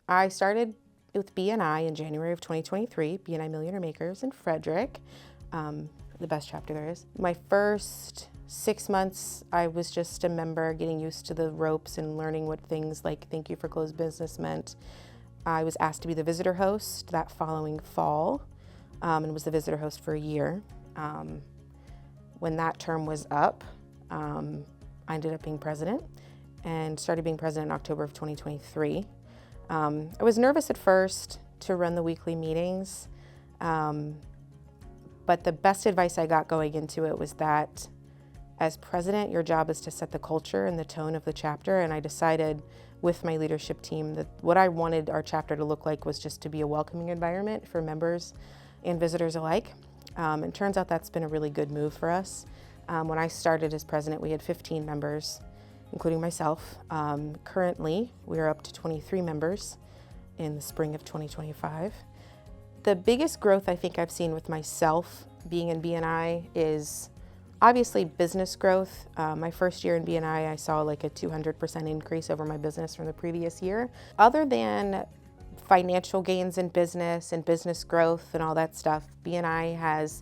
I started with BNI in January of 2023, BNI Millionaire Makers in Frederick, the best chapter there is. My first 6 months, I was just a member, getting used to the ropes and learning what things like thank you for closed business meant. I was asked to be the visitor host that following fall, and was the visitor host for a year. When that term was up, I ended up being president and started being president in October of 2023. I was nervous at first to run the weekly meetings, but the best advice I got going into it was that as president, your job is to set the culture and the tone of the chapter, and I decided with my leadership team that what I wanted our chapter to look like was just to be a welcoming environment for members and visitors alike. And turns out that's been a really good move for us. When I started as president, we had 15 members, including myself. Currently, we're up to 23 members in the spring of 2025. The biggest growth I think I've seen with myself being in BNI is obviously business growth. My first year in BNI, I saw like a 200% increase over my business from the previous year. Other than financial gains in business and business growth and all that stuff, BNI has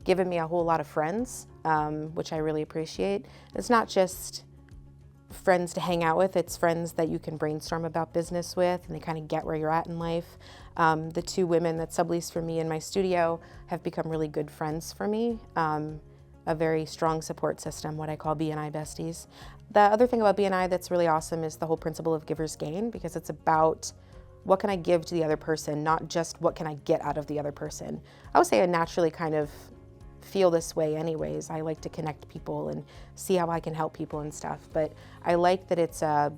given me a whole lot of friends, which I really appreciate. It's not just friends to hang out with, it's friends that you can brainstorm about business with and they kind of get where you're at in life. The two women that sublease for me in my studio have become really good friends for me. A very strong support system, what I call BNI besties. The other thing about BNI that's really awesome is the whole principle of giver's gain, because it's about what can I give to the other person, not just what can I get out of the other person. I would say I naturally kind of feel this way anyways. I like to connect people and see how I can help people and stuff, but I like that it's a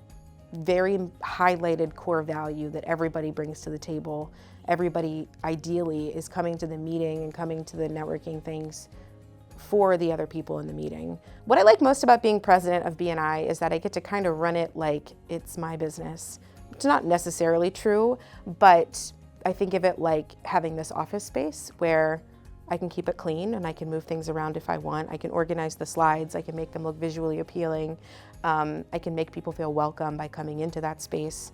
very highlighted core value that everybody brings to the table. Everybody ideally is coming to the meeting and coming to the networking things for the other people in the meeting. What I like most about being president of BNI is that I get to kind of run it like it's my business. It's not necessarily true, but I think of it like having this office space where I can keep it clean and I can move things around if I want. I can organize the slides, I can make them look visually appealing. I can make people feel welcome by coming into that space,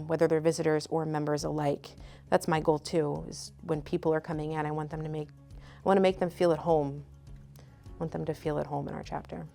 whether they're visitors or members alike. That's my goal too, is when people are coming in, I want to make them feel at home. I want them to feel at home in our chapter.